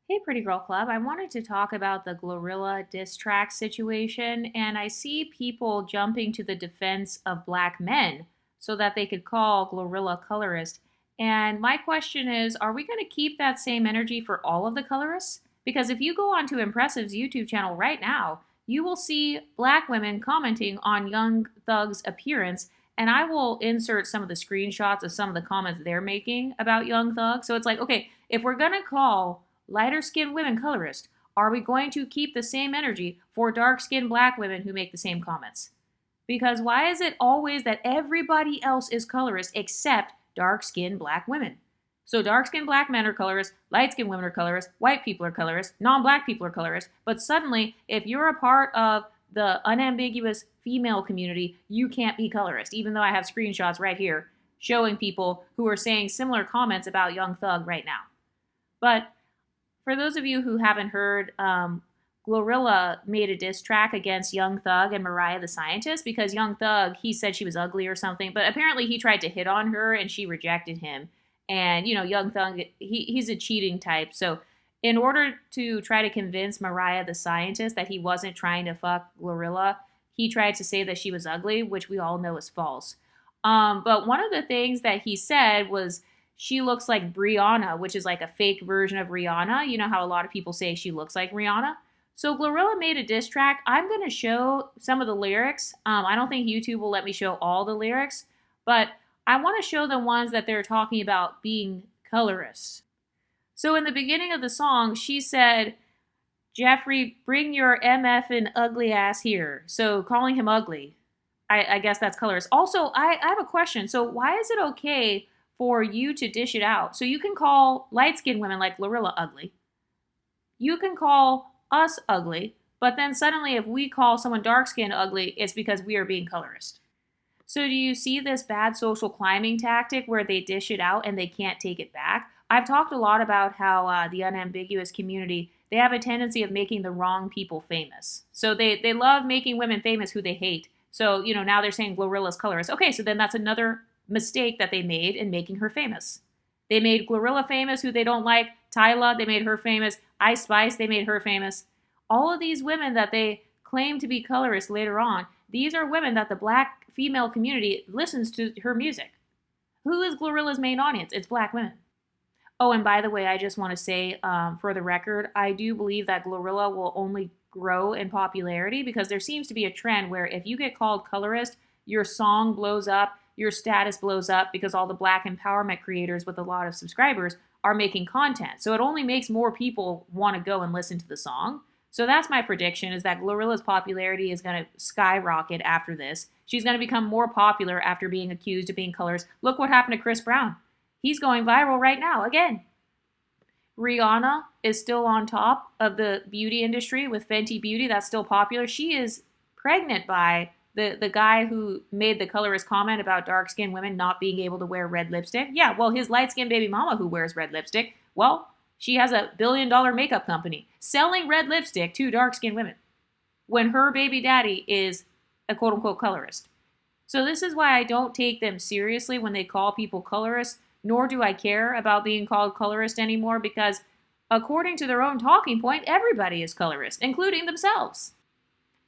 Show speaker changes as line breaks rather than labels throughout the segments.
Hey, Pretty Girl Club. I wanted to talk about the Glorilla diss track situation, and I see people jumping to the defense of black men so that they could call Glorilla colorist. And my question is, are we going to keep that same energy for all of the colorists? Because if you go onto Impressive's YouTube channel right now, you will see black women commenting on Young Thug's appearance, and I will insert some of the screenshots of some of the comments they're making about Young Thug. So it's like, okay, if we're going to call lighter skinned women colorist, are we going to keep the same energy for dark skinned black women who make the same comments? Because why is it always that everybody else is colorist except dark skinned black women? So dark skinned black men are colorists, light skinned women are colorists, white people are colorists, non black people are colorists. But suddenly, if you're a part of the unambiguous female community, you can't be colorist, even though I have screenshots right here showing people who are saying similar comments about Young Thug right now. But for those of you who haven't heard, Glorilla made a diss track against Young Thug and Mariah the Scientist because Young Thug, he said she was ugly or something, but apparently he tried to hit on her and she rejected him. And, Young Thug, he's a cheating type. So in order to try to convince Mariah the Scientist that he wasn't trying to fuck Glorilla, he tried to say that she was ugly, which we all know is false. But one of the things that he said was, she looks like Brianna, which is like a fake version of Rihanna. You know how a lot of people say she looks like Rihanna? So Glorilla made a diss track. I'm going to show some of the lyrics. I don't think YouTube will let me show all the lyrics, but I want to show the ones that they're talking about being colorists. So in the beginning of the song, she said, Jeffrey, bring your MF and ugly ass here. So calling him ugly. I guess that's colorist. Also, I have a question. So why is it okay for you to dish it out? So you can call light-skinned women like Glorilla ugly. You can call us ugly, but then suddenly if we call someone dark-skinned ugly, it's because we are being colorist. So do you see this bad social climbing tactic where they dish it out and they can't take it back? I've talked a lot about how the unambiguous community, they have a tendency of making the wrong people famous. So they love making women famous who they hate. So, now they're saying Glorilla's colorist. Okay, so then that's another mistake that they made in making her famous. They made Glorilla famous, who they don't like. Tyla, they made her famous. Ice Spice, they made her famous. All of these women that they claim to be colorists later on, these are women that the black female community listens to her music. Who is Glorilla's main audience? It's black women. Oh, and by the way, I just want to say, for the record, I do believe that Glorilla will only grow in popularity because there seems to be a trend where if you get called colorist, your song blows up, your status blows up because all the black empowerment creators with a lot of subscribers are making content. So it only makes more people want to go and listen to the song. So that's my prediction, is that Glorilla's popularity is going to skyrocket after this. She's going to become more popular after being accused of being colorist. Look what happened to Chris Brown. He's going viral right now again. Rihanna is still on top of the beauty industry with Fenty Beauty. That's still popular. She is pregnant by the guy who made the colorist comment about dark-skinned women not being able to wear red lipstick. Yeah, well, his light-skinned baby mama who wears red lipstick, well, she has a billion-dollar makeup company selling red lipstick to dark-skinned women when her baby daddy is a quote-unquote colorist. So this is why I don't take them seriously when they call people colorists, nor do I care about being called colorist anymore, because according to their own talking point, everybody is colorist, including themselves.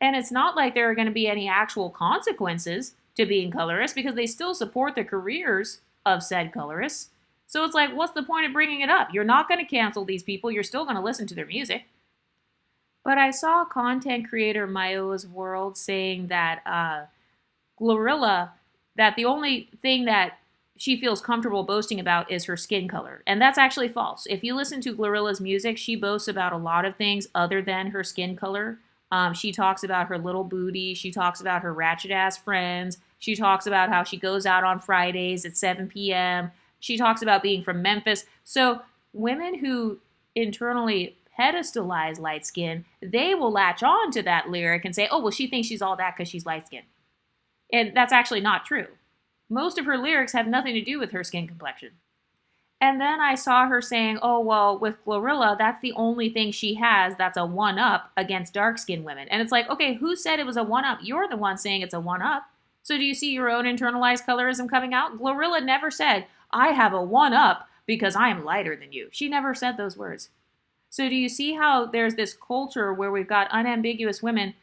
And it's not like there are going to be any actual consequences to being colorist because they still support the careers of said colorists. So it's like, what's the point of bringing it up? You're not going to cancel these people. You're still going to listen to their music. But I saw content creator Mayo's World saying that Glorilla, that the only thing that she feels comfortable boasting about is her skin color. And that's actually false. If you listen to Glorilla's music, she boasts about a lot of things other than her skin color. She talks about her little booty. She talks about her ratchet-ass friends. She talks about how she goes out on Fridays at 7 p.m. She talks about being from Memphis. So women who internally pedestalize light skin, they will latch on to that lyric and say, oh, well, she thinks she's all that because she's light skinned. And that's actually not true. Most of her lyrics have nothing to do with her skin complexion. And then I saw her saying, oh, well, with Glorilla, that's the only thing she has that's a one-up against dark-skinned women. And it's like, okay, who said it was a one-up? You're the one saying it's a one-up. So do you see your own internalized colorism coming out? Glorilla never said, I have a one-up because I am lighter than you. She never said those words. So do you see how there's this culture where we've got unambiguous women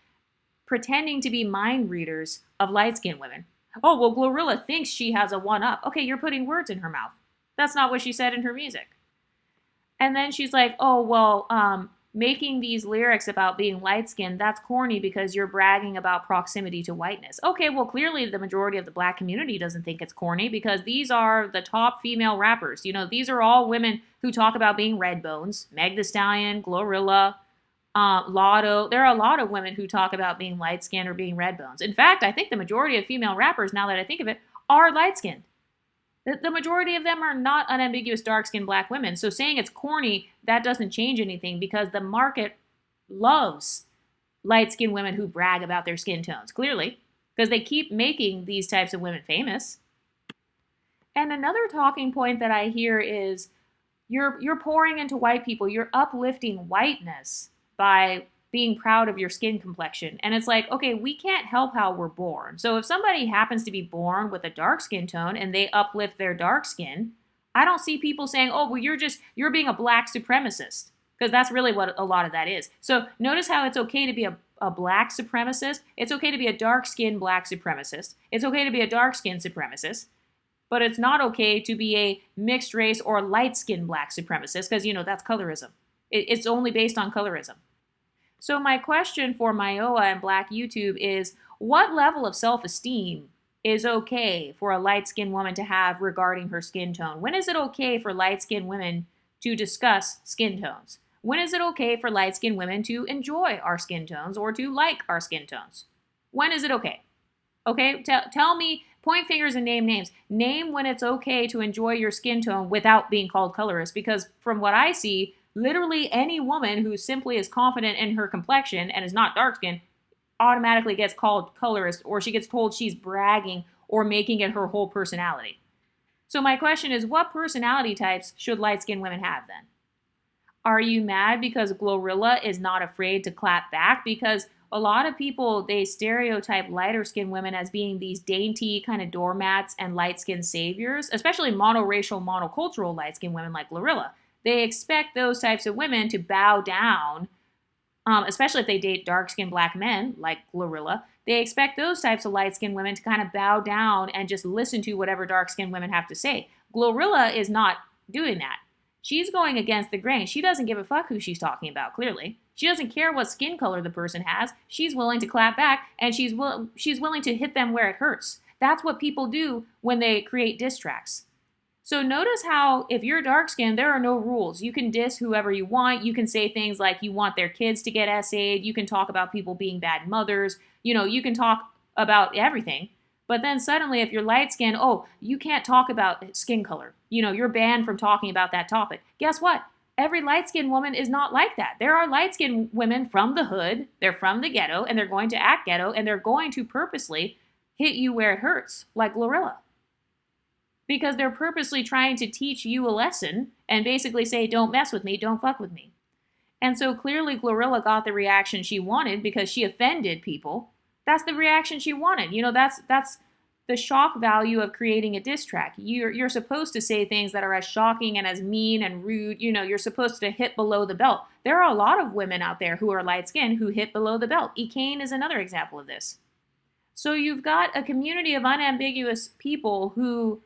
pretending to be mind readers of light-skinned women? Oh, well, Glorilla thinks she has a one-up. Okay, you're putting words in her mouth. That's not what she said in her music. And then she's like, oh, well, making these lyrics about being light-skinned, that's corny because you're bragging about proximity to whiteness. Okay, well, clearly the majority of the black community doesn't think it's corny because these are the top female rappers. You know, these are all women who talk about being red bones. Meg Thee Stallion, Glorilla, Lotto. There are a lot of women who talk about being light-skinned or being red bones. In fact, I think the majority of female rappers, now that I think of it, are light-skinned. The majority of them are not unambiguous dark-skinned black women. So saying it's corny, that doesn't change anything because the market loves light-skinned women who brag about their skin tones, clearly, because they keep making these types of women famous. And another talking point that I hear is you're pouring into white people, you're uplifting whiteness by being proud of your skin complexion. And it's like, okay, we can't help how we're born. So if somebody happens to be born with a dark skin tone and they uplift their dark skin, I don't see people saying, oh, well, you're being a black supremacist, because that's really what a lot of that is. So notice how it's okay to be a black supremacist. It's okay to be a dark-skinned black supremacist. It's okay to be a dark-skinned supremacist. But it's not okay to be a mixed race or light-skinned black supremacist because, that's colorism. It's only based on colorism. So my question for Myoa and Black YouTube is, what level of self-esteem is okay for a light-skinned woman to have regarding her skin tone? When is it okay for light-skinned women to discuss skin tones? When is it okay for light-skinned women to enjoy our skin tones or to like our skin tones? When is it okay? Okay, tell me, point fingers and name names. Name when it's okay to enjoy your skin tone without being called colorist, because from what I see, literally any woman who simply is confident in her complexion and is not dark-skinned automatically gets called colorist, or she gets told she's bragging or making it her whole personality. So my question is, what personality types should light-skinned women have then? Are you mad because Glorilla is not afraid to clap back? Because a lot of people, they stereotype lighter-skinned women as being these dainty kind of doormats and light-skinned saviors, especially monoracial, monocultural light-skinned women like Glorilla. They expect those types of women to bow down, especially if they date dark-skinned black men like Glorilla. They expect those types of light-skinned women to kind of bow down and just listen to whatever dark-skinned women have to say. Glorilla is not doing that. She's going against the grain. She doesn't give a fuck who she's talking about, clearly. She doesn't care what skin color the person has. She's willing to clap back, and she's willing to hit them where it hurts. That's what people do when they create diss tracks. So notice how if you're dark-skinned, there are no rules. You can diss whoever you want. You can say things like you want their kids to get essayed. You can talk about people being bad mothers. You can talk about everything. But then suddenly if you're light-skinned, oh, you can't talk about skin color. You're banned from talking about that topic. Guess what? Every light-skinned woman is not like that. There are light-skinned women from the hood. They're from the ghetto, and they're going to act ghetto, and they're going to purposely hit you where it hurts, like Glorilla. Because they're purposely trying to teach you a lesson and basically say, don't mess with me, don't fuck with me. And so clearly Glorilla got the reaction she wanted because she offended people. That's the reaction she wanted. That's the shock value of creating a diss track. You're supposed to say things that are as shocking and as mean and rude. You're supposed to hit below the belt. There are a lot of women out there who are light-skinned who hit below the belt. Ekane is another example of this. So you've got a community of unambiguous people who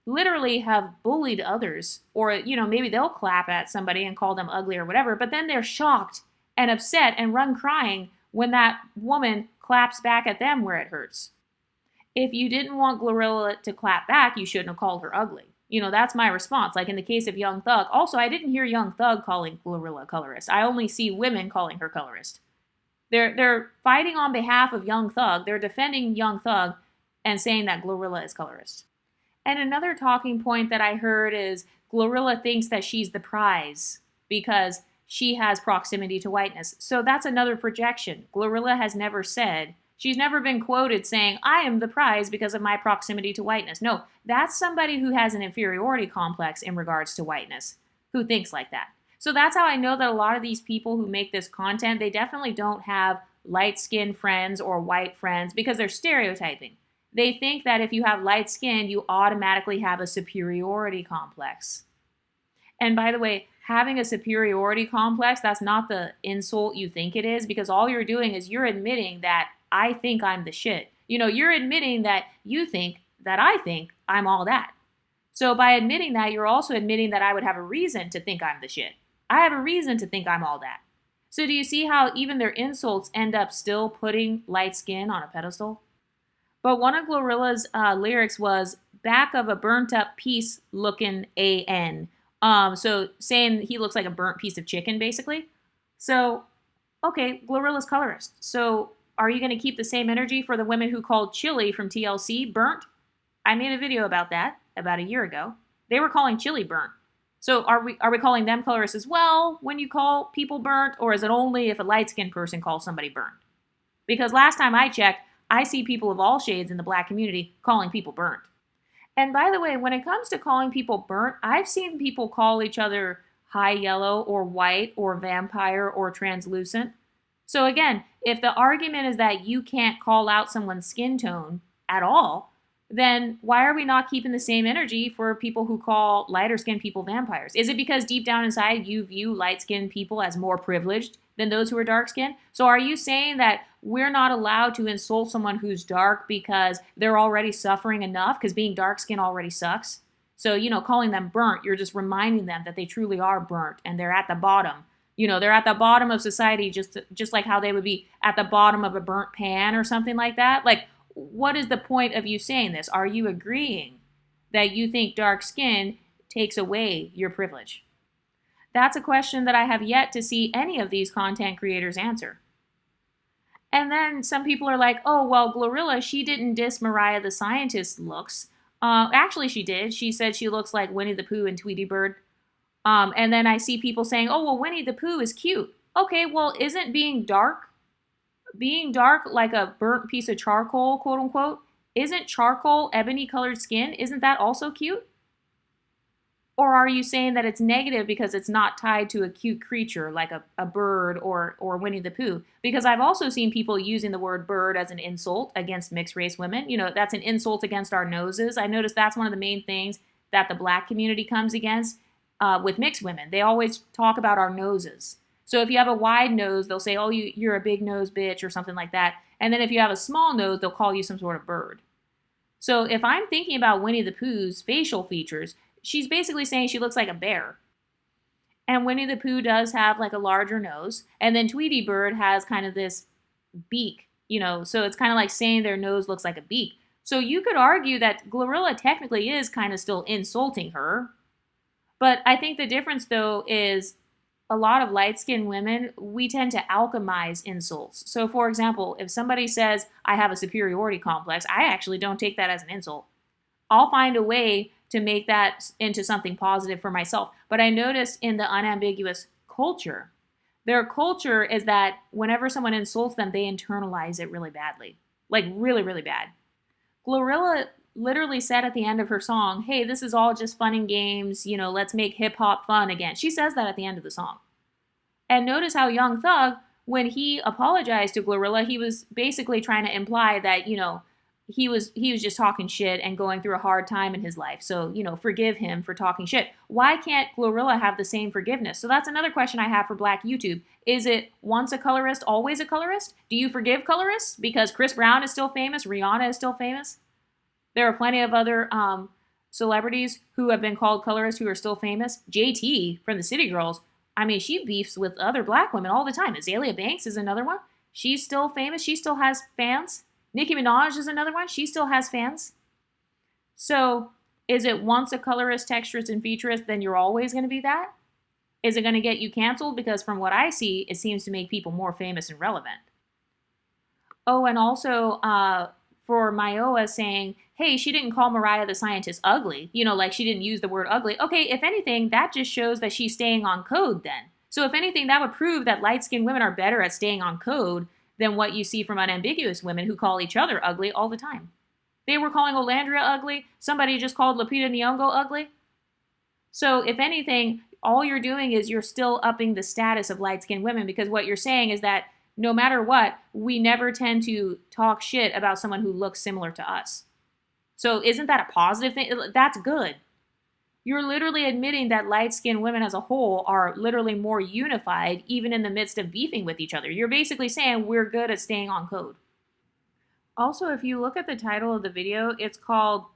literally have bullied others, or maybe they'll clap at somebody and call them ugly or whatever, but then they're shocked and upset and run crying when that woman claps back at them where it hurts. If you didn't want Glorilla to clap back, you shouldn't have called her ugly. That's my response. Like in the case of Young Thug. Also, I didn't hear Young Thug calling Glorilla colorist. I only see women calling her colorist. They're fighting on behalf of Young Thug. They're defending Young Thug and saying that Glorilla is colorist. And another talking point that I heard is Glorilla thinks that she's the prize because she has proximity to whiteness. So that's another projection. Glorilla has never said, she's never been quoted saying, I am the prize because of my proximity to whiteness. No, that's somebody who has an inferiority complex in regards to whiteness, who thinks like that. So that's how I know that a lot of these people who make this content, they definitely don't have light-skinned friends or white friends because they're stereotyping. They think that if you have light skin, you automatically have a superiority complex. And by the way, having a superiority complex, that's not the insult you think it is, because all you're doing is you're admitting that I think I'm the shit. You're admitting that you think that I think I'm all that. So by admitting that, you're also admitting that I would have a reason to think I'm the shit. I have a reason to think I'm all that. So do you see how even their insults end up still putting light skin on a pedestal? But one of Glorilla's lyrics was back of a burnt up piece looking AN. So saying he looks like a burnt piece of chicken, basically. So, okay, Glorilla's colorist. So are you going to keep the same energy for the women who called Chili from TLC burnt? I made a video about that about a year ago. They were calling Chili burnt. So are we calling them colorists as well when you call people burnt, or is it only if a light-skinned person calls somebody burnt? Because last time I checked, I see people of all shades in the black community calling people burnt. And by the way, when it comes to calling people burnt, I've seen people call each other high yellow or white or vampire or translucent. So again, if the argument is that you can't call out someone's skin tone at all, then why are we not keeping the same energy for people who call lighter skinned people vampires? Is it because deep down inside you view light skinned people as more privileged than those who are dark skinned? So are you saying that we're not allowed to insult someone who's dark because they're already suffering enough, because being dark skinned already sucks? So, calling them burnt, you're just reminding them that they truly are burnt and they're at the bottom. They're at the bottom of society, just like how they would be at the bottom of a burnt pan or something like that. Like, what is the point of you saying this? Are you agreeing that you think dark skin takes away your privilege? That's a question that I have yet to see any of these content creators answer. And then some people are like, oh, well, Glorilla, she didn't diss Mariah the Scientist's looks. Actually, she did. She said she looks like Winnie the Pooh and Tweety Bird. And then I see people saying, oh, well, Winnie the Pooh is cute. Okay, well, isn't being dark like a burnt piece of charcoal, quote unquote? Isn't charcoal ebony colored skin? Isn't that also cute? Or are you saying that it's negative because it's not tied to a cute creature like a bird or Winnie the Pooh? Because I've also seen people using the word bird as an insult against mixed race women. That's an insult against our noses. I noticed that's one of the main things that the black community comes against with mixed women. They always talk about our noses. So if you have a wide nose, they'll say, oh, you're a big nose bitch or something like that. And then if you have a small nose, they'll call you some sort of bird. So if I'm thinking about Winnie the Pooh's facial features, she's basically saying she looks like a bear. And Winnie the Pooh does have like a larger nose. And then Tweety Bird has kind of this beak, so it's kind of like saying their nose looks like a beak. So you could argue that Glorilla technically is kind of still insulting her. But I think the difference, though, is a lot of light-skinned women, we tend to alchemize insults. So, for example, if somebody says, I have a superiority complex, I actually don't take that as an insult. I'll find a way to make that into something positive for myself. But I noticed in the unambiguous culture, their culture is that whenever someone insults them, they internalize it really badly. Like really, really bad. Glorilla literally said at the end of her song, hey, this is all just fun and games, let's make hip hop fun again. She says that at the end of the song. And notice how Young Thug, when he apologized to Glorilla, he was basically trying to imply that, he was just talking shit and going through a hard time in his life. So, forgive him for talking shit. Why can't Glorilla have the same forgiveness? So that's another question I have for Black YouTube. Is it once a colorist, always a colorist? Do you forgive colorists? Because Chris Brown is still famous, Rihanna is still famous. There are plenty of other celebrities who have been called colorists who are still famous. JT from the City Girls, she beefs with other black women all the time. Azalea Banks is another one. She's still famous. She still has fans. Nicki Minaj is another one. She still has fans. So is it once a colorist, texturist, and featurist, then you're always going to be that? Is it going to get you canceled? Because from what I see, it seems to make people more famous and relevant. Oh, and also for Myoa saying, hey, she didn't call Mariah the Scientist ugly. Like she didn't use the word ugly. Okay, if anything, that just shows that she's staying on code then. So if anything, that would prove that light-skinned women are better at staying on code than what you see from unambiguous women who call each other ugly all the time. They were calling Olandria ugly. Somebody just called Lupita Nyong'o ugly. So if anything, all you're doing is you're still upping the status of light-skinned women, because what you're saying is that no matter what, we never tend to talk shit about someone who looks similar to us. So isn't that a positive thing? That's good. You're literally admitting that light-skinned women as a whole are literally more unified, even in the midst of beefing with each other. You're basically saying we're good at staying on code. Also, if you look at the title of the video, it's called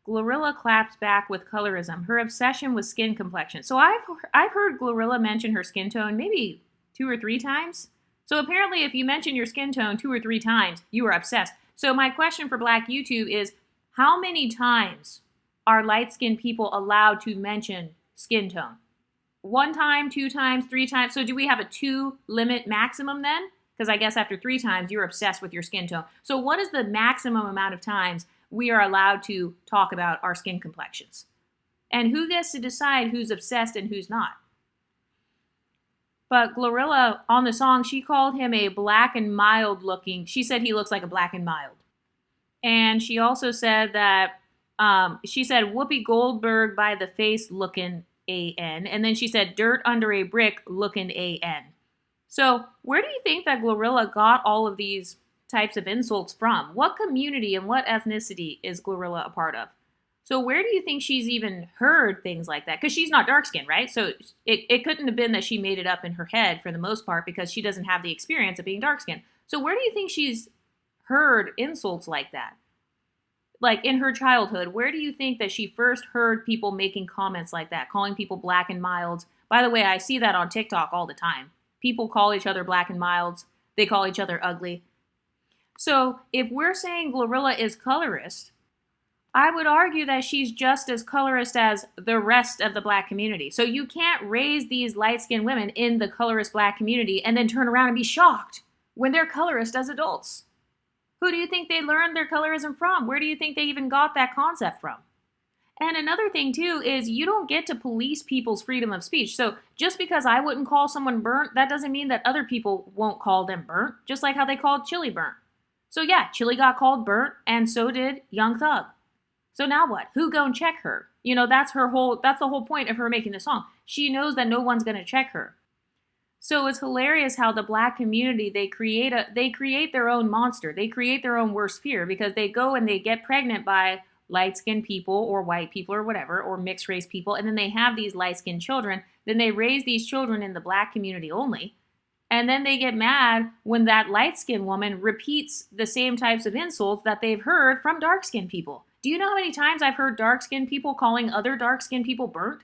Glorilla Claps Back with Colorism, Her Obsession with Skin Complexion. So I've heard Glorilla mention her skin tone maybe 2 or 3 times. So apparently if you mention your skin tone 2 or 3 times, you are obsessed. So my question for Black YouTube is, how many times are light-skinned people allowed to mention skin tone? 1 time, 2 times, 3 times? So do we have a 2 limit maximum then? Because I guess after 3 times, you're obsessed with your skin tone. So what is the maximum amount of times we are allowed to talk about our skin complexions? And who gets to decide who's obsessed and who's not? But Glorilla, on the song, she called him a black and mild looking. She said he looks like a black and mild. And she also said that, she said Whoopi Goldberg by the face looking AN. And then she said dirt under a brick looking AN. So where do you think that Glorilla got all of these types of insults from? What community and what ethnicity is Glorilla a part of? So where do you think she's even heard things like that? Because she's not dark-skinned, right? So it couldn't have been that she made it up in her head for the most part, because she doesn't have the experience of being dark-skinned. So where do you think she's heard insults like that? Like in her childhood, where do you think that she first heard people making comments like that, calling people black and milds? By the way, I see that on TikTok all the time. People call each other black and milds. They call each other ugly. So if we're saying Glorilla is colorist, I would argue that she's just as colorist as the rest of the Black community. So you can't raise these light-skinned women in the colorist Black community and then turn around and be shocked when they're colorist as adults. Who do you think they learned their colorism from? Where do you think they even got that concept from? And another thing too is you don't get to police people's freedom of speech. So just because I wouldn't call someone burnt, that doesn't mean that other people won't call them burnt, just like how they called Chili burnt. So yeah, Chili got called burnt, and so did Young Thug. So now what? Who gonna check her? You know, that's the whole point of her making the song. She knows that no one's gonna check her. So it's hilarious how the Black community, they create their own monster. They create their own worst fear, because they go and they get pregnant by light-skinned people or white people or whatever, or mixed race people, and then they have these light-skinned children. Then they raise these children in the Black community only. And then they get mad when that light-skinned woman repeats the same types of insults that they've heard from dark-skinned people. Do you know how many times I've heard dark-skinned people calling other dark-skinned people burnt?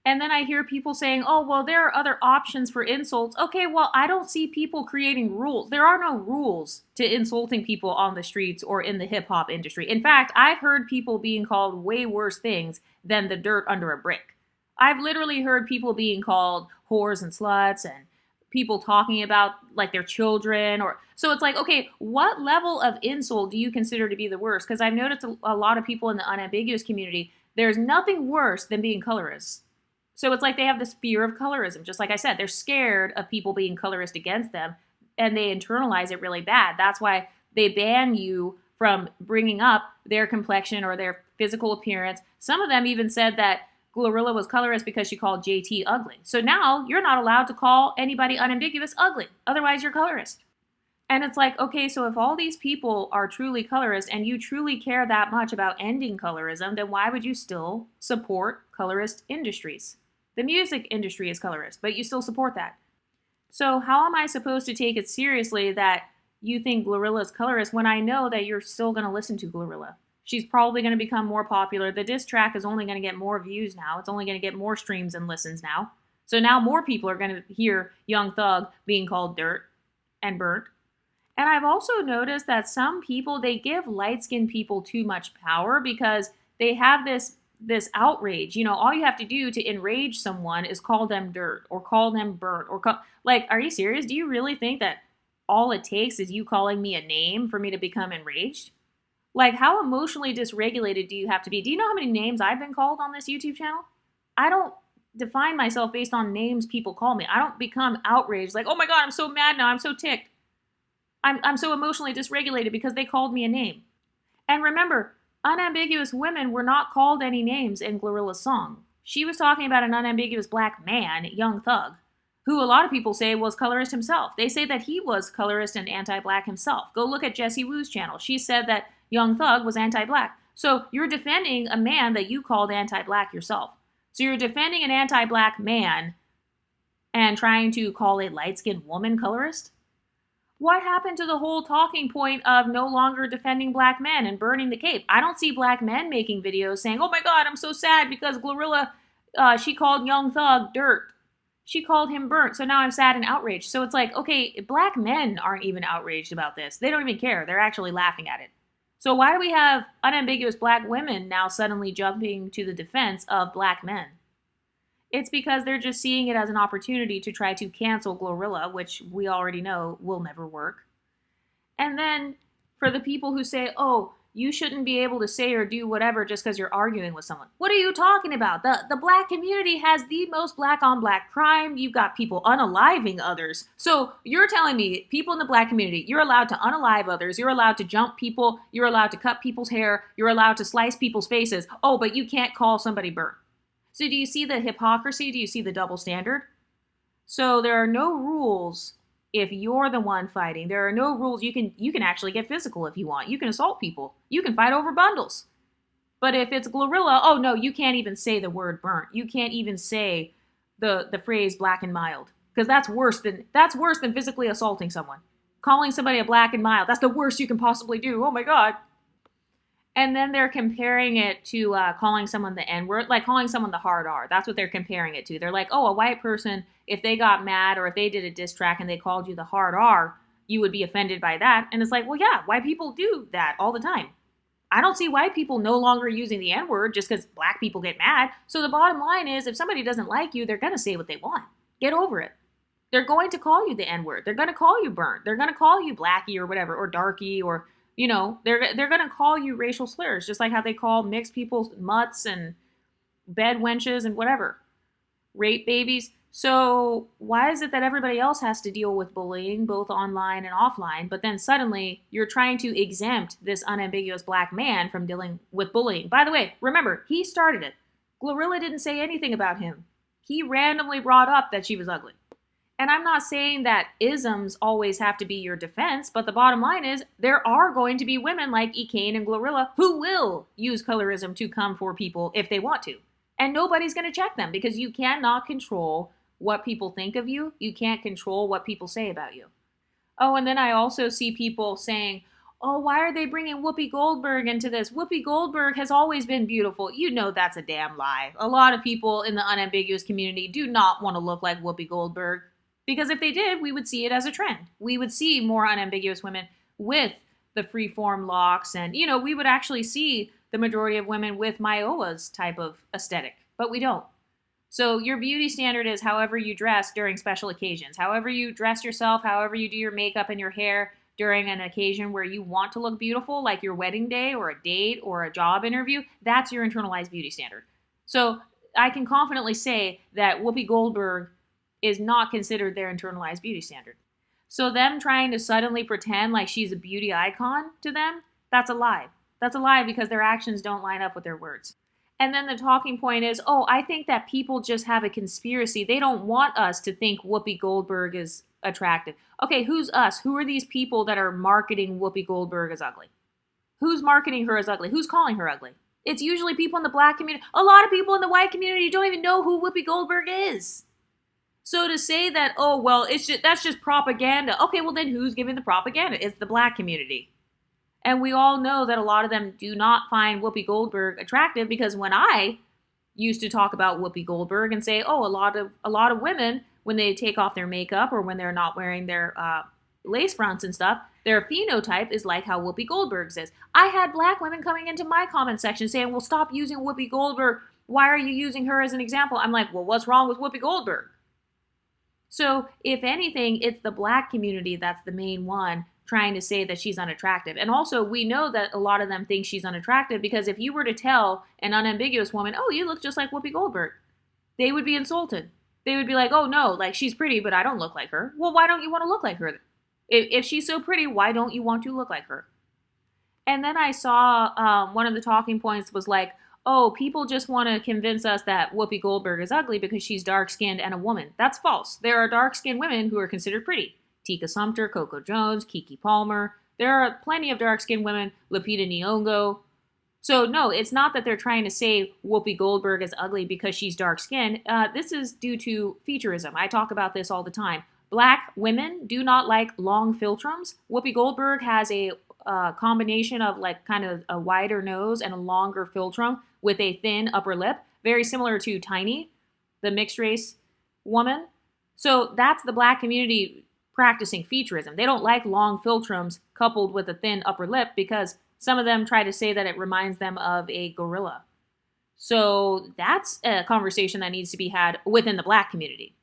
And then I hear people saying, oh, well, there are other options for insults. Okay, well, I don't see people creating rules. There are no rules to insulting people on the streets or in the hip-hop industry. In fact, I've heard people being called way worse things than the dirt under a brick. I've literally heard people being called whores and sluts, and people talking about like their children. Or so it's like, okay, what level of insult do you consider to be the worst? Because I've noticed a lot of people in the unambiguous community, there's nothing worse than being colorist. So it's like they have this fear of colorism. Just like I said, they're scared of people being colorist against them, and they internalize it really bad. That's why they ban you from bringing up their complexion or their physical appearance. Some of them even said that Glorilla was colorist because she called JT ugly. So now you're not allowed to call anybody unambiguous ugly. Otherwise, you're colorist. And it's like, okay, so if all these people are truly colorist and you truly care that much about ending colorism, then why would you still support colorist industries? The music industry is colorist, but you still support that. So how am I supposed to take it seriously that you think Glorilla is colorist when I know that you're still going to listen to Glorilla? She's probably going to become more popular. The diss track is only going to get more views now. It's only going to get more streams and listens now. So now more people are going to hear Young Thug being called dirt and burnt. And I've also noticed that some people, they give light-skinned people too much power because they have this outrage. You know, all you have to do to enrage someone is call them dirt or call them burnt or like, are you serious? Do you really think that all it takes is you calling me a name for me to become enraged? Like, how emotionally dysregulated do you have to be? Do you know how many names I've been called on this YouTube channel? I don't define myself based on names people call me. I don't become outraged like, oh my God, I'm so mad now, I'm so ticked. I'm so emotionally dysregulated because they called me a name. And remember, unambiguous women were not called any names in Glorilla's song. She was talking about an unambiguous black man, Young Thug, who a lot of people say was colorist himself. They say that he was colorist and anti-black himself. Go look at Jessie Woo's channel. She said that Young Thug was anti-black. So you're defending a man that you called anti-black yourself. So you're defending an anti-black man and trying to call a light-skinned woman colorist? What happened to the whole talking point of no longer defending black men and burning the cape? I don't see black men making videos saying, oh my God, I'm so sad because Glorilla, she called Young Thug dirt. She called him burnt, so now I'm sad and outraged. So it's like, okay, black men aren't even outraged about this. They don't even care. They're actually laughing at it. So why do we have unambiguous black women now suddenly jumping to the defense of black men? It's because they're just seeing it as an opportunity to try to cancel Glorilla, which we already know will never work. And then for the people who say, oh, you shouldn't be able to say or do whatever just because you're arguing with someone. What are you talking about? The black community has the most black on black crime. You've got people unaliving others. So you're telling me people in the black community, you're allowed to unalive others. You're allowed to jump people. You're allowed to cut people's hair. You're allowed to slice people's faces. Oh, but you can't call somebody burnt. So do you see the hypocrisy? Do you see the double standard? So there are no rules if you're the one fighting. There are no rules. You can actually get physical if you want. You can assault people. You can fight over bundles. But if it's Glorilla, oh no, you can't even say the word burnt. You can't even say the phrase black and mild, because that's worse than physically assaulting someone. Calling somebody a black and mild, that's the worst you can possibly do. Oh my God. And then they're comparing it to calling someone the N-word, like calling someone the hard R. That's what they're comparing it to. They're like, oh, a white person, if they got mad or if they did a diss track and they called you the hard R, you would be offended by that. And it's like, well, yeah, white people do that all the time. I don't see white people no longer using the N-word just because black people get mad. So the bottom line is, if somebody doesn't like you, they're going to say what they want. Get over it. They're going to call you the N-word. They're going to call you burnt. They're going to call you blackie or whatever, or darky, or they're going to call you racial slurs, just like how they call mixed people mutts and bed wenches and whatever, rape babies. So why is it that everybody else has to deal with bullying, both online and offline, but then suddenly you're trying to exempt this unambiguous black man from dealing with bullying? By the way, remember, he started it. Glorilla didn't say anything about him. He randomly brought up that she was ugly. And I'm not saying that isms always have to be your defense, but the bottom line is there are going to be women like Ekane and Glorilla who will use colorism to come for people if they want to. And nobody's going to check them, because you cannot control what people think of you. You can't control what people say about you. Oh, and then I also see people saying, oh, why are they bringing Whoopi Goldberg into this? Whoopi Goldberg has always been beautiful. You know that's a damn lie. A lot of people in the unambiguous community do not want to look like Whoopi Goldberg. Because if they did, we would see it as a trend. We would see more unambiguous women with the freeform locks, and, we would actually see the majority of women with Mayowa's type of aesthetic, but we don't. So your beauty standard is however you dress during special occasions, however you dress yourself, however you do your makeup and your hair during an occasion where you want to look beautiful, like your wedding day or a date or a job interview. That's your internalized beauty standard. So I can confidently say that Whoopi Goldberg is not considered their internalized beauty standard. So them trying to suddenly pretend like she's a beauty icon to them, that's a lie. That's a lie, because their actions don't line up with their words. And then the talking point is, oh, I think that people just have a conspiracy. They don't want us to think Whoopi Goldberg is attractive. Okay, who's us? Who are these people that are marketing Whoopi Goldberg as ugly? Who's marketing her as ugly? Who's calling her ugly? It's usually people in the black community. A lot of people in the white community don't even know who Whoopi Goldberg is. So to say that, oh, well, that's just propaganda. Okay, well then who's giving the propaganda? It's the black community. And we all know that a lot of them do not find Whoopi Goldberg attractive, because when I used to talk about Whoopi Goldberg and say, oh, a lot of women, when they take off their makeup or when they're not wearing their lace fronts and stuff, their phenotype is like how Whoopi Goldberg's is. I had black women coming into my comment section saying, well, stop using Whoopi Goldberg. Why are you using her as an example? I'm like, well, what's wrong with Whoopi Goldberg? So if anything, it's the black community that's the main one trying to say that she's unattractive. And also, we know that a lot of them think she's unattractive, because if you were to tell an unambiguous woman, oh, you look just like Whoopi Goldberg, they would be insulted. They would be like, oh, no, like, she's pretty, but I don't look like her. Well, why don't you want to look like her? If she's so pretty, why don't you want to look like her? And then I saw one of the talking points was like, oh, people just want to convince us that Whoopi Goldberg is ugly because she's dark-skinned and a woman. That's false. There are dark-skinned women who are considered pretty. Tika Sumpter, Coco Jones, Keke Palmer. There are plenty of dark-skinned women, Lupita Nyong'o. So no, it's not that they're trying to say Whoopi Goldberg is ugly because she's dark skinned. This is due to featureism. I talk about this all the time. Black women do not like long philtrums. Whoopi Goldberg has a combination of like kind of a wider nose and a longer philtrum with a thin upper lip, very similar to Tiny, the mixed race woman. So that's the black community practicing featureism. They don't like long philtrums coupled with a thin upper lip because some of them try to say that it reminds them of a gorilla. So that's a conversation that needs to be had within the black community.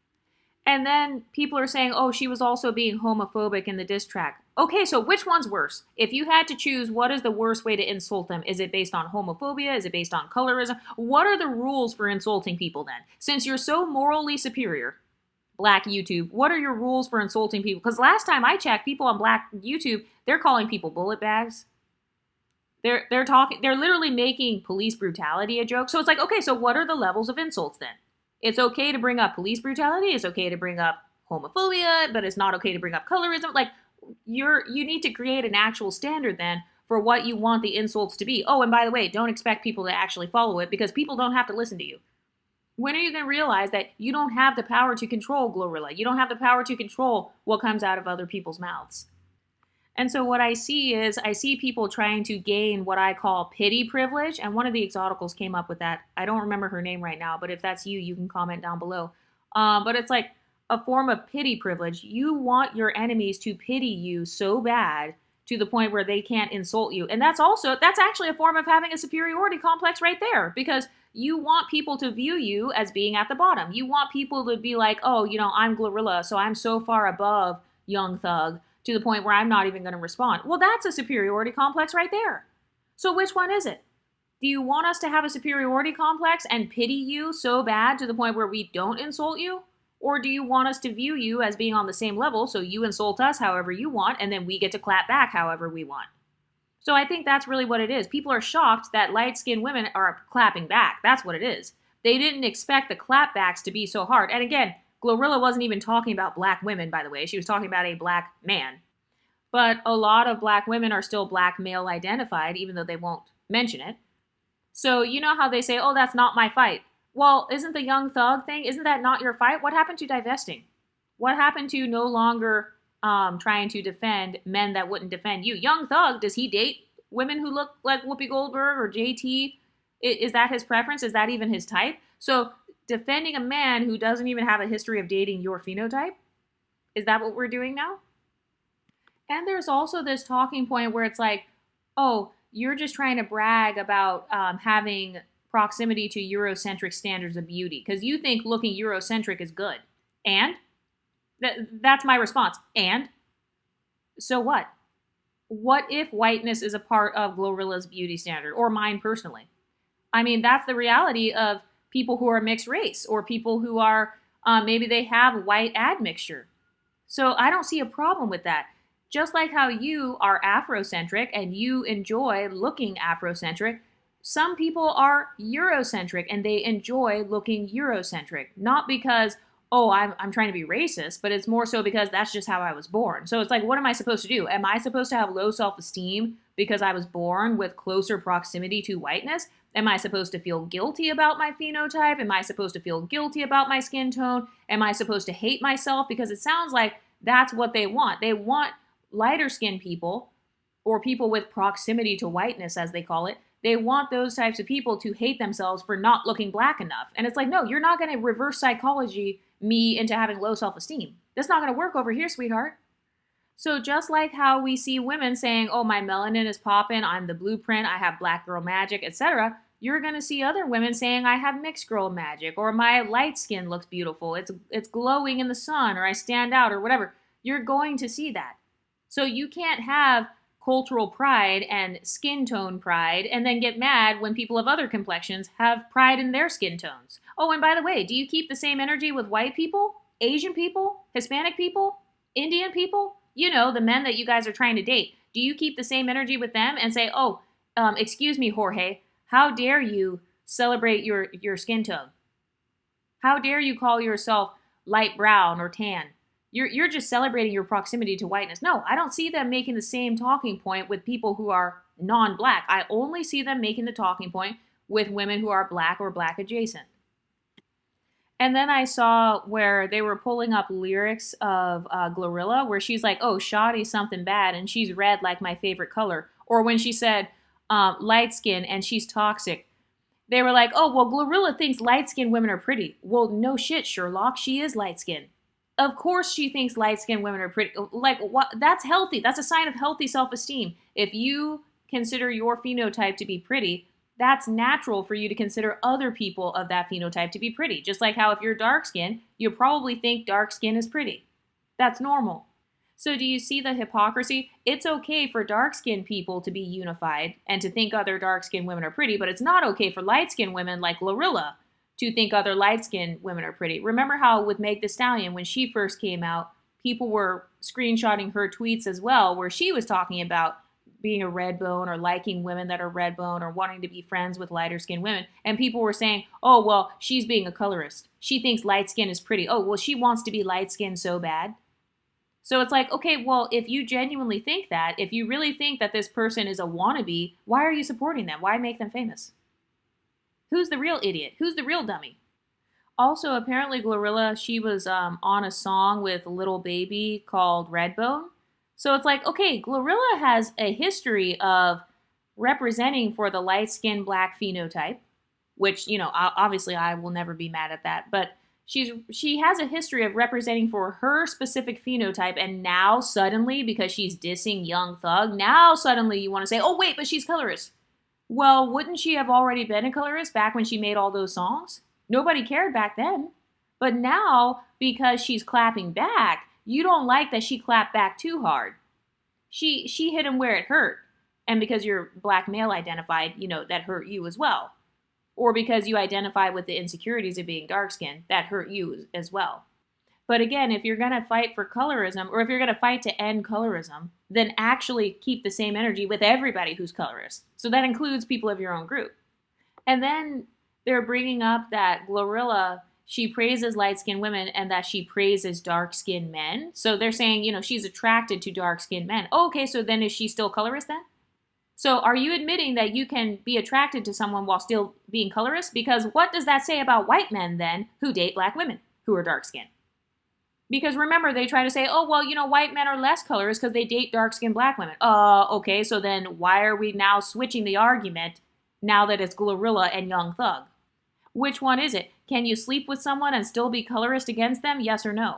And then people are saying, oh, she was also being homophobic in the diss track. Okay, so which one's worse? If you had to choose, what is the worst way to insult them? Is it based on homophobia? Is it based on colorism? What are the rules for insulting people then? Since you're so morally superior, Black YouTube, what are your rules for insulting people? Because last time I checked, people on Black YouTube, they're calling people bullet bags. They're literally making police brutality a joke. So it's like, okay, so what are the levels of insults then? It's okay to bring up police brutality. It's okay to bring up homophobia, but it's not okay to bring up colorism. Like, you need to create an actual standard then for what you want the insults to be. Oh, and by the way, don't expect people to actually follow it because people don't have to listen to you. When are you going to realize that you don't have the power to control Glorilla? You don't have the power to control what comes out of other people's mouths. And so what I see is people trying to gain what I call pity privilege. And one of the exoticals came up with that. I don't remember her name right now, but if that's you, you can comment down below. But it's like a form of pity privilege. You want your enemies to pity you so bad to the point where they can't insult you. And that's actually a form of having a superiority complex right there, because you want people to view you as being at the bottom. You want people to be like, oh, I'm Glorilla, so I'm so far above Young Thug to the point where I'm not even going to respond. Well, that's a superiority complex right there. So which one is it? Do you want us to have a superiority complex and pity you so bad to the point where we don't insult you? Or do you want us to view you as being on the same level, so you insult us however you want, and then we get to clap back however we want? So I think that's really what it is. People are shocked that light-skinned women are clapping back. That's what it is. They didn't expect the clapbacks to be so hard. And again, Glorilla wasn't even talking about black women, by the way. She was talking about a black man. But a lot of black women are still black male identified, even though they won't mention it. So you know how they say, oh, that's not my fight. Well, isn't the Young Thug thing, isn't that not your fight? What happened to divesting? What happened to no longer trying to defend men that wouldn't defend you? Young Thug, does he date women who look like Whoopi Goldberg or JT? Is that his preference? Is that even his type? So defending a man who doesn't even have a history of dating your phenotype? Is that what we're doing now? And there's also this talking point where it's like, oh, you're just trying to brag about having proximity to Eurocentric standards of beauty because you think looking Eurocentric is good. And? That's my response. And? So what? What if whiteness is a part of Glorilla's beauty standard, or mine personally? I mean, that's the reality of people who are mixed race, or people who are, maybe they have white admixture. So I don't see a problem with that. Just like how you are Afrocentric and you enjoy looking Afrocentric, some people are Eurocentric and they enjoy looking Eurocentric. Not because, oh, I'm trying to be racist, but it's more so because that's just how I was born. So it's like, what am I supposed to do? Am I supposed to have low self-esteem because I was born with closer proximity to whiteness? Am I supposed to feel guilty about my phenotype? Am I supposed to feel guilty about my skin tone? Am I supposed to hate myself? Because it sounds like that's what they want. They want lighter skinned people, or people with proximity to whiteness, as they call it. They want those types of people to hate themselves for not looking black enough. And it's like, no, you're not going to reverse psychology me into having low self-esteem. That's not going to work over here, sweetheart. So just like how we see women saying, oh, my melanin is popping, I'm the blueprint, I have black girl magic, etc., you're going to see other women saying, I have mixed girl magic, or my light skin looks beautiful, it's glowing in the sun, or I stand out, or whatever. You're going to see that. So you can't have cultural pride and skin tone pride and then get mad when people of other complexions have pride in their skin tones. Oh, and by the way, do you keep the same energy with white people, Asian people, Hispanic people, Indian people? You know, the men that you guys are trying to date. Do you keep the same energy with them and say, oh, excuse me, Jorge, how dare you celebrate your skin tone? How dare you call yourself light brown or tan? You're just celebrating your proximity to whiteness. No, I don't see them making the same talking point with people who are non-black. I only see them making the talking point with women who are black or black adjacent. And then I saw where they were pulling up lyrics of Glorilla, where she's like, "Oh, shoddy's something bad, and she's red like my favorite color." Or when she said, "Light skin and she's toxic," they were like, "Oh, well, Glorilla thinks light skinned women are pretty." Well, no shit, Sherlock. She is light skinned. Of course, she thinks light skinned women are pretty. Like, what? That's healthy. That's a sign of healthy self esteem. If you consider your phenotype to be pretty, that's natural for you to consider other people of that phenotype to be pretty. Just like how if you're dark skinned, you probably think dark skin is pretty. That's normal. So do you see the hypocrisy? It's okay for dark-skinned people to be unified and to think other dark-skinned women are pretty, but it's not okay for light-skinned women like Glorilla to think other light-skinned women are pretty. Remember how with Meg Thee Stallion, when she first came out, people were screenshotting her tweets as well, where she was talking about being a red bone or liking women that are red bone or wanting to be friends with lighter-skinned women. And people were saying, oh, well, she's being a colorist. She thinks light skin is pretty. Oh, well, she wants to be light-skinned so bad. So it's like, okay, well, if you genuinely think that, if you really think that this person is a wannabe, why are you supporting them? Why make them famous? Who's the real idiot? Who's the real dummy? Also, apparently Glorilla, she was on a song with Little Baby called Redbone. So it's like, okay, Glorilla has a history of representing for the light-skinned black phenotype, which, you know, obviously I will never be mad at that, but she has a history of representing for her specific phenotype, and now suddenly, because she's dissing Young Thug, now suddenly you want to say, oh wait, but she's colorist. Well, wouldn't she have already been a colorist back when she made all those songs? Nobody cared back then. But now, because she's clapping back, you don't like that she clapped back too hard. She hit him where it hurt. And because you're black male identified, you know, that hurt you as well. Or because you identify with the insecurities of being dark-skinned, that hurt you as well. But again, if you're going to fight for colorism, or if you're going to fight to end colorism, then actually keep the same energy with everybody who's colorist. So that includes people of your own group. And then they're bringing up that Glorilla, she praises light-skinned women and that she praises dark-skinned men. So they're saying, you know, she's attracted to dark-skinned men. Oh, okay, so then is she still colorist then? So are you admitting that you can be attracted to someone while still being colorist? Because what does that say about white men then who date black women who are dark-skinned? Because remember, they try to say, oh, well, you know, white men are less colorist because they date dark-skinned black women. Okay, so then why are we now switching the argument now that it's Glorilla and Young Thug? Which one is it? Can you sleep with someone and still be colorist against them? Yes or no?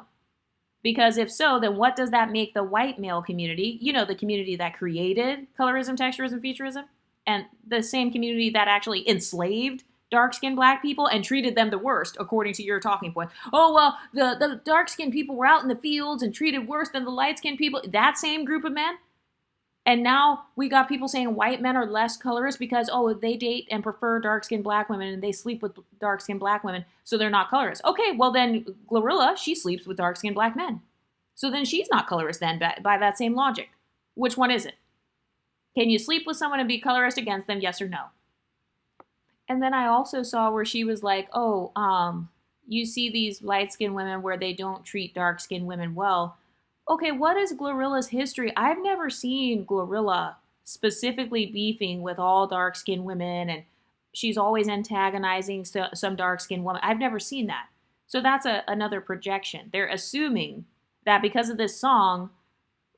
Because if so, then what does that make the white male community, you know, the community that created colorism, texturism, featureism, and the same community that actually enslaved dark-skinned black people and treated them the worst, according to your talking point. Oh, well, the dark-skinned people were out in the fields and treated worse than the light-skinned people. That same group of men? And now we got people saying white men are less colorist because, oh, they date and prefer dark-skinned black women and they sleep with dark-skinned black women, so they're not colorist. Okay, well then Glorilla, she sleeps with dark-skinned black men. So then she's not colorist then by that same logic. Which one is it? Can you sleep with someone and be colorist against them, yes or no? And then I also saw where she was like, oh, you see these light-skinned women where they don't treat dark-skinned women well. Okay, what is Glorilla's history? I've never seen Glorilla specifically beefing with all dark-skinned women, and she's always antagonizing some dark-skinned woman. I've never seen that. So that's another projection. They're assuming that because of this song,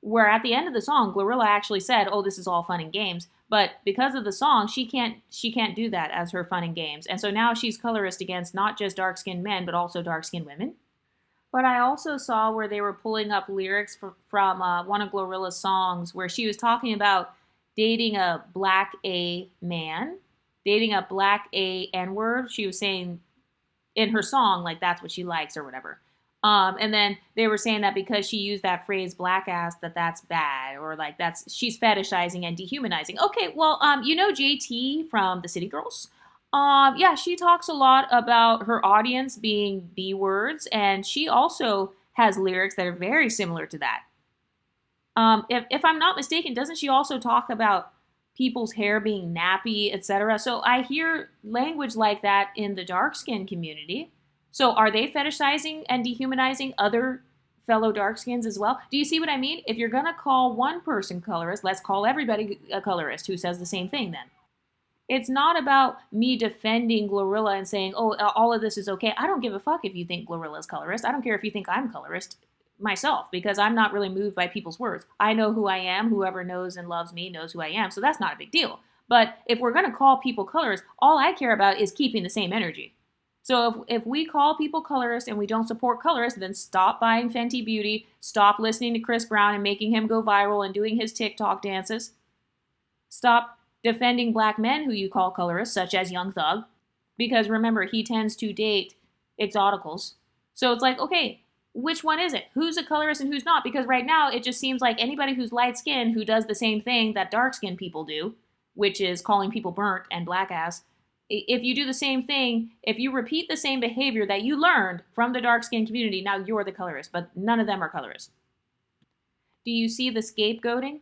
where at the end of the song, Glorilla actually said, oh, this is all fun and games, but because of the song, she can't do that as her fun and games. And so now she's colorist against not just dark-skinned men, but also dark-skinned women. But I also saw where they were pulling up lyrics from one of Glorilla's songs where she was talking about dating a black A man, dating a black A N-word. She was saying in her song, like, that's what she likes or whatever. And then they were saying that because she used that phrase black ass, that's bad, or like she's fetishizing and dehumanizing. Okay, well, you know JT from the City Girls? Yeah, she talks a lot about her audience being B words, and she also has lyrics that are very similar to that. If I'm not mistaken, doesn't she also talk about people's hair being nappy, etc.? So I hear language like that in the dark-skinned community. So are they fetishizing and dehumanizing other fellow dark skins as well. Do you see what I mean? If you're going to call one person colorist, let's call everybody a colorist who says the same thing then. It's not about me defending Glorilla and saying, oh, all of this is okay. I don't give a fuck if you think Glorilla is colorist. I don't care if you think I'm colorist myself, because I'm not really moved by people's words. I know who I am. Whoever knows and loves me knows who I am. So that's not a big deal. But if we're going to call people colorists, all I care about is keeping the same energy. So if we call people colorists and we don't support colorists, then stop buying Fenty Beauty, stop listening to Chris Brown and making him go viral and doing his TikTok dances. Stop defending black men who you call colorists, such as Young Thug, because remember, he tends to date exoticals. So it's like, okay, which one is it? Who's a colorist and who's not? Because right now, it just seems like anybody who's light-skinned who does the same thing that dark-skinned people do, which is calling people burnt and black ass. If you do the same thing, if you repeat the same behavior that you learned from the dark-skinned community, now you're the colorist, but none of them are colorists. Do you see the scapegoating?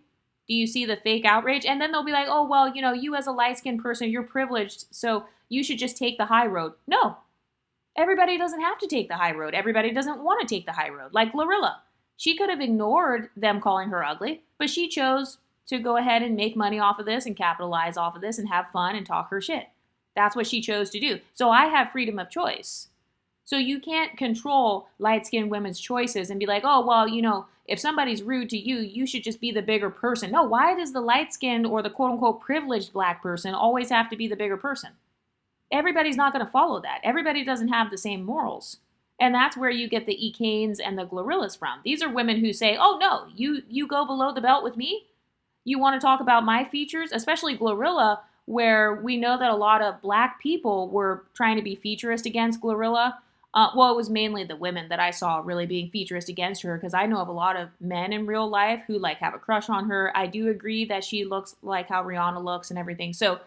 Do you see the fake outrage? And then they'll be like, oh, well, you as a light-skinned person, you're privileged, so you should just take the high road. No. Everybody doesn't have to take the high road. Everybody doesn't want to take the high road. Like Glorilla. She could have ignored them calling her ugly, but she chose to go ahead and make money off of this and capitalize off of this and have fun and talk her shit. That's what she chose to do. So I have freedom of choice. So you can't control light-skinned women's choices and be like, oh, well, if somebody's rude to you, you should just be the bigger person. No, why does the light-skinned or the quote-unquote privileged black person always have to be the bigger person? Everybody's not going to follow that. Everybody doesn't have the same morals. And that's where you get the Ecanes and the Glorillas from. These are women who say, oh, no, you go below the belt with me? You want to talk about my features? Especially Glorilla, where we know that a lot of black people were trying to be featurist against Glorilla. Well, it was mainly the women that I saw really being featurist against her, because I know of a lot of men in real life who have a crush on her. I do agree that she looks like how Rihanna looks and everything. So,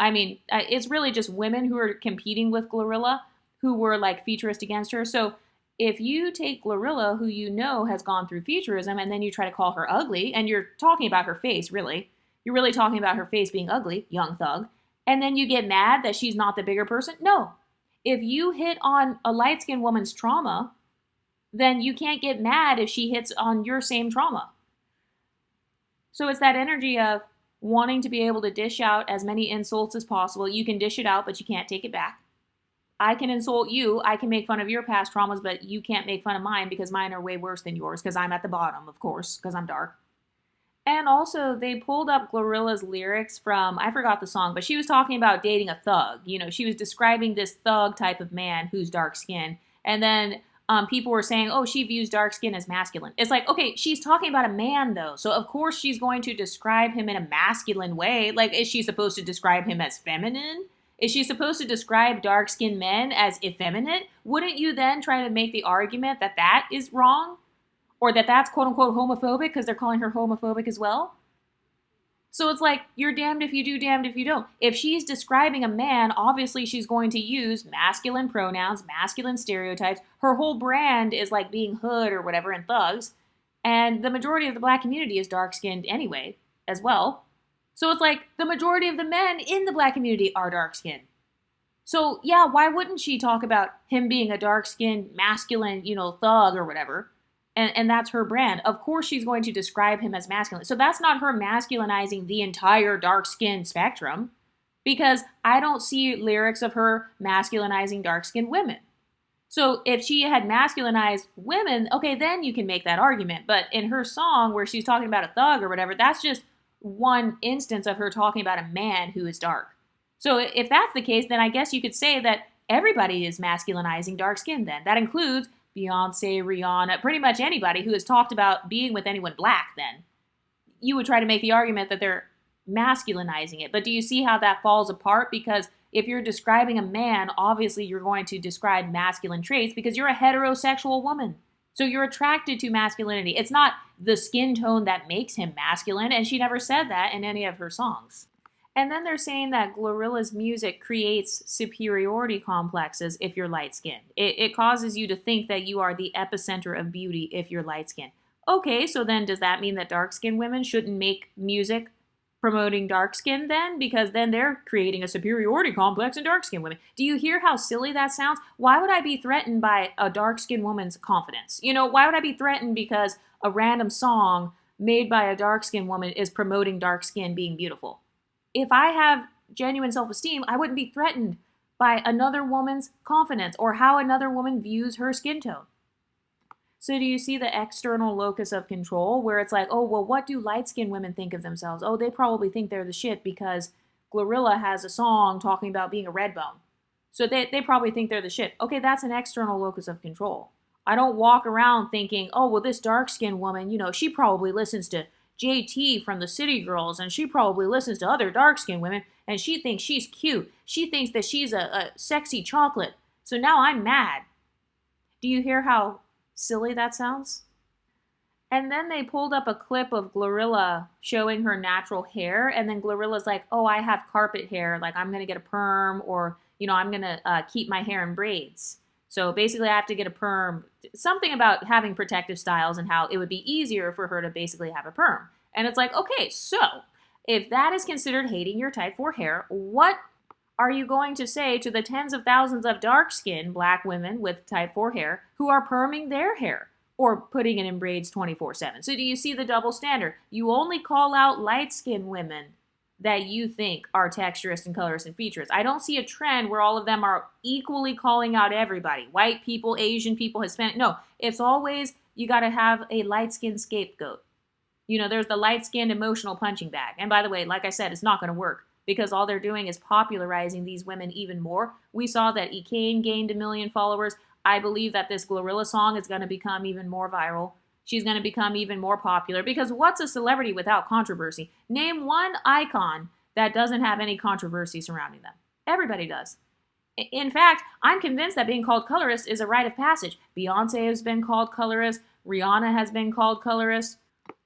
I mean, it's really just women who are competing with Glorilla who were featurist against her. So if you take Glorilla, who has gone through featurism, and then you try to call her ugly, and you're talking about her face, really. You're really talking about her face being ugly, Young Thug. And then you get mad that she's not the bigger person? No. If you hit on a light-skinned woman's trauma, then you can't get mad if she hits on your same trauma. So it's that energy of wanting to be able to dish out as many insults as possible. You can dish it out, but you can't take it back. I can insult you. I can make fun of your past traumas, but you can't make fun of mine because mine are way worse than yours, because I'm at the bottom, of course, because I'm dark. And also, they pulled up Glorilla's lyrics from, I forgot the song, but she was talking about dating a thug. She was describing this thug type of man who's dark-skinned. And then people were saying, oh, she views dark skin as masculine. It's like, okay, she's talking about a man, though. So, of course, she's going to describe him in a masculine way. Is she supposed to describe him as feminine? Is she supposed to describe dark-skinned men as effeminate? Wouldn't you then try to make the argument that that is wrong? Or that that's quote-unquote homophobic because they're calling her homophobic as well? So it's like, you're damned if you do, damned if you don't. If she's describing a man, obviously she's going to use masculine pronouns, masculine stereotypes. Her whole brand is being hood or whatever and thugs. And the majority of the black community is dark-skinned anyway, as well. So it's like, the majority of the men in the black community are dark-skinned. So yeah, why wouldn't she talk about him being a dark-skinned, masculine, thug or whatever? And that's her brand. Of course she's going to describe him as masculine. So that's not her masculinizing the entire dark-skinned spectrum, because I don't see lyrics of her masculinizing dark-skinned women. So if she had masculinized women, okay, then you can make that argument. But in her song where she's talking about a thug or whatever, that's just one instance of her talking about a man who is dark. So if that's the case, then I guess you could say that everybody is masculinizing dark skin then. That includes Beyonce, Rihanna, pretty much anybody who has talked about being with anyone black then. You would try to make the argument that they're masculinizing it. But do you see how that falls apart? Because if you're describing a man, obviously you're going to describe masculine traits because you're a heterosexual woman. So you're attracted to masculinity. It's not the skin tone that makes him masculine, and she never said that in any of her songs. And then they're saying that Glorilla's music creates superiority complexes if you're light-skinned. It causes you to think that you are the epicenter of beauty if you're light-skinned. Okay, so then does that mean that dark-skinned women shouldn't make music promoting dark skin then, because then they're creating a superiority complex in dark skinned women. Do you hear how silly that sounds? Why would I be threatened by a dark skinned woman's confidence? Why would I be threatened because a random song made by a dark skinned woman is promoting dark skin being beautiful? If I have genuine self esteem, I wouldn't be threatened by another woman's confidence or how another woman views her skin tone. So do you see the external locus of control where it's like, oh, well, what do light-skinned women think of themselves? Oh, they probably think they're the shit because Glorilla has a song talking about being a red bone. So they probably think they're the shit. Okay, that's an external locus of control. I don't walk around thinking, oh, well, this dark-skinned woman, she probably listens to JT from the City Girls, and she probably listens to other dark-skinned women, and she thinks she's cute. She thinks that she's a sexy chocolate. So now I'm mad. Do you hear how silly that sounds? And then they pulled up a clip of Glorilla showing her natural hair, and then Glorilla's like, oh, I have carpet hair, like I'm going to get a perm, or, I'm going to keep my hair in braids. So basically I have to get a perm, something about having protective styles and how it would be easier for her to basically have a perm. And it's like, okay, so if that is considered hating your type 4 hair, what are you going to say to the tens of thousands of dark-skinned black women with type 4 hair who are perming their hair or putting it in braids 24/7? So do you see the double standard? You only call out light-skinned women that you think are texturist and colorist and featurist. I don't see a trend where all of them are equally calling out everybody. White people, Asian people, Hispanic. No, it's always you got to have a light-skinned scapegoat. There's the light-skinned emotional punching bag. And by the way, like I said, it's not going to work, because all they're doing is popularizing these women even more. We saw that Ekane gained 1 million followers. I believe that this Glorilla song is going to become even more viral. She's going to become even more popular, because what's a celebrity without controversy? Name one icon that doesn't have any controversy surrounding them. Everybody does. In fact, I'm convinced that being called colorist is a rite of passage. Beyonce has been called colorist. Rihanna has been called colorist.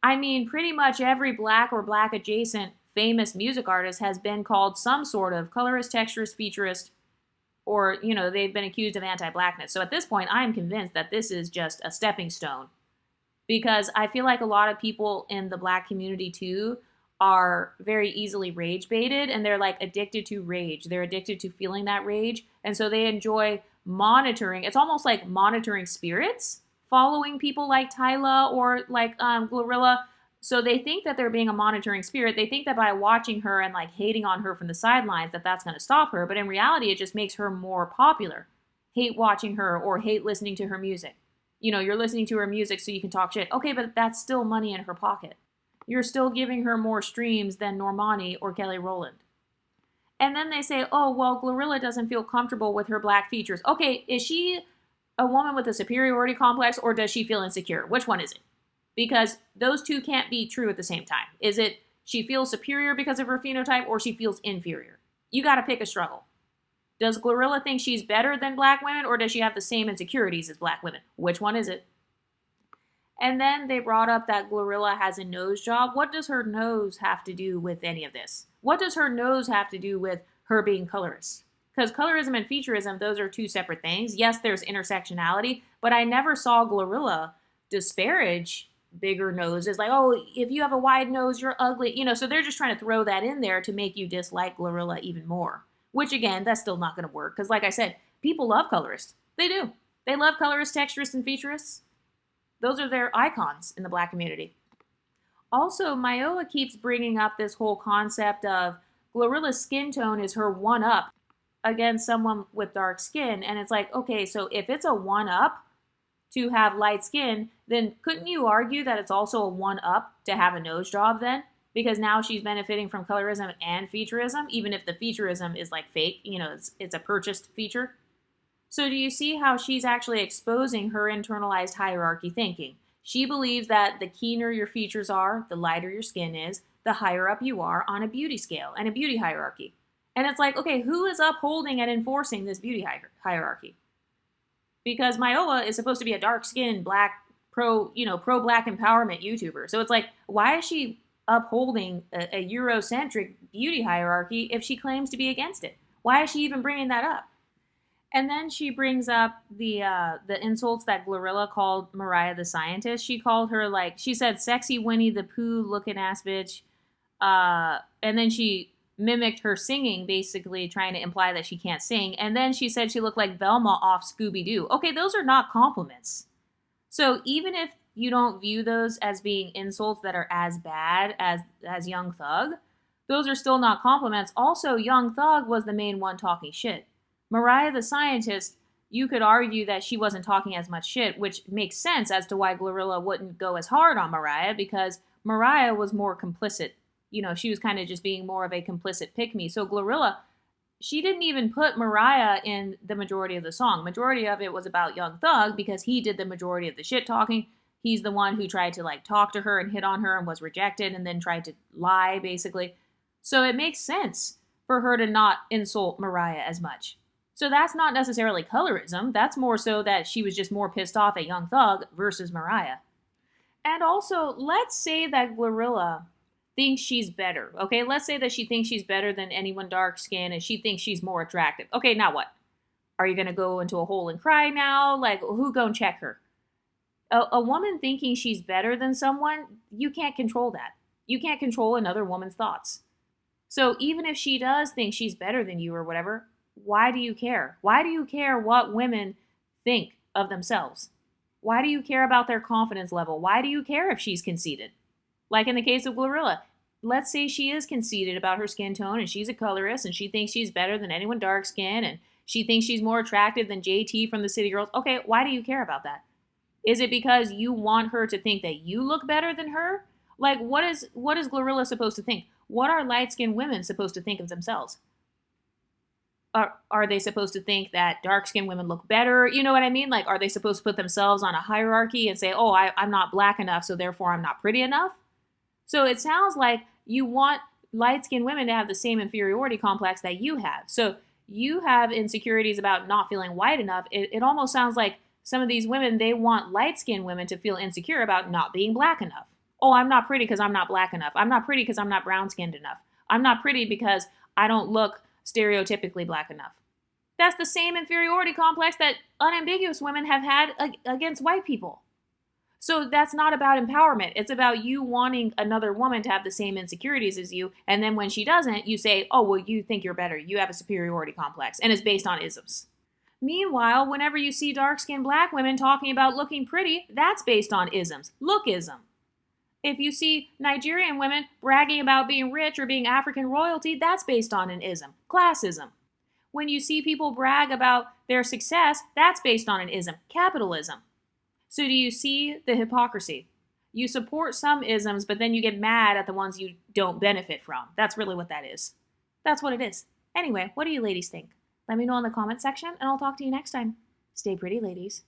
I mean, pretty much every black or black adjacent famous music artist has been called some sort of colorist, texturist, featurist, or, they've been accused of anti-blackness. So at this point, I am convinced that this is just a stepping stone, because I feel like a lot of people in the black community too are very easily rage baited, and they're like addicted to rage. They're addicted to feeling that rage. And so they enjoy monitoring. It's almost like monitoring spirits, following people like Tyla or like Glorilla. So they think that they're being a monitoring spirit. They think that by watching her and like hating on her from the sidelines that that's going to stop her. But in reality, it just makes her more popular. Hate watching her or hate listening to her music. You're listening to her music so you can talk shit. Okay, but that's still money in her pocket. You're still giving her more streams than Normani or Kelly Rowland. And then they say, oh, well, Glorilla doesn't feel comfortable with her black features. Okay, is she a woman with a superiority complex, or does she feel insecure? Which one is it? Because those two can't be true at the same time. Is it she feels superior because of her phenotype, or she feels inferior? You got to pick a struggle. Does Glorilla think she's better than black women, or does she have the same insecurities as black women? Which one is it? And then they brought up that Glorilla has a nose job. What does her nose have to do with any of this? What does her nose have to do with her being colorist? Because colorism and featureism, those are two separate things. Yes, there's intersectionality, but I never saw Glorilla disparage bigger noses. Like, oh, if you have a wide nose, you're ugly. So they're just trying to throw that in there to make you dislike Glorilla even more. Which, again, that's still not going to work. Because like I said, people love colorists. They do. They love colorists, texturists, and featurists. Those are their icons in the black community. Also, Mayowa keeps bringing up this whole concept of Glorilla's skin tone is her one-up against someone with dark skin. And it's like, okay, so if it's a one-up to have light skin, then couldn't you argue that it's also a one-up to have a nose job then? Because now she's benefiting from colorism and featureism, even if the featureism is like fake, it's a purchased feature. So do you see how she's actually exposing her internalized hierarchy thinking? She believes that the keener your features are, the lighter your skin is, the higher up you are on a beauty scale and a beauty hierarchy. And it's like, okay, who is upholding and enforcing this beauty hierarchy? Because Mayowa is supposed to be a dark-skinned, black, pro-black empowerment YouTuber. So it's like, why is she upholding a Eurocentric beauty hierarchy if she claims to be against it? Why is she even bringing that up? And then she brings up the insults that Glorilla called Mariah the Scientist. She called her, she said, sexy Winnie the Pooh looking ass bitch. And then she mimicked her singing, basically trying to imply that she can't sing. And then she said she looked like Velma off Scooby-Doo. Okay, those are not compliments. So even if you don't view those as being insults that are as bad as Young Thug, those are still not compliments. Also, Young Thug was the main one talking shit. Mariah the Scientist, you could argue that she wasn't talking as much shit, which makes sense as to why Glorilla wouldn't go as hard on Mariah, because Mariah was more complicit. She was kind of just being more of a complicit pick-me. So Glorilla, she didn't even put Mariah in the majority of the song. Majority of it was about Young Thug because he did the majority of the shit talking. He's the one who tried to talk to her and hit on her and was rejected and then tried to lie, basically. So it makes sense for her to not insult Mariah as much. So that's not necessarily colorism. That's more so that she was just more pissed off at Young Thug versus Mariah. And also, let's say that Glorilla thinks she's better. Okay, let's say that she thinks she's better than anyone dark skinned and she thinks she's more attractive. Okay, now what? Are you gonna go into a hole and cry now? Who gonna check her? A woman thinking she's better than someone, you can't control that. You can't control another woman's thoughts. So even if she does think she's better than you or whatever, why do you care? Why do you care what women think of themselves? Why do you care about their confidence level? Why do you care if she's conceited? Like in the case of Glorilla, let's say she is conceited about her skin tone and she's a colorist and she thinks she's better than anyone dark skinned and she thinks she's more attractive than JT from the City Girls. Okay, why do you care about that? Is it because you want her to think that you look better than her? What is Glorilla supposed to think? What are light-skinned women supposed to think of themselves? Are they supposed to think that dark-skinned women look better? You know what I mean? Are they supposed to put themselves on a hierarchy and say, oh, I'm not black enough, so therefore I'm not pretty enough? So it sounds like you want light-skinned women to have the same inferiority complex that you have. So you have insecurities about not feeling white enough. It almost sounds like some of these women, they want light-skinned women to feel insecure about not being black enough. Oh, I'm not pretty because I'm not black enough. I'm not pretty because I'm not brown-skinned enough. I'm not pretty because I don't look stereotypically black enough. That's the same inferiority complex that unambiguous women have had against white people. So that's not about empowerment. It's about you wanting another woman to have the same insecurities as you, and then when she doesn't, you say, oh, well, you think you're better. You have a superiority complex, and it's based on isms. Meanwhile, whenever you see dark-skinned black women talking about looking pretty, that's based on isms. Lookism. If you see Nigerian women bragging about being rich or being African royalty, that's based on an ism, classism. When you see people brag about their success, that's based on an ism, capitalism. So do you see the hypocrisy? You support some isms, but then you get mad at the ones you don't benefit from. That's really what that is. That's what it is. Anyway, what do you ladies think? Let me know in the comment section, and I'll talk to you next time. Stay pretty, ladies.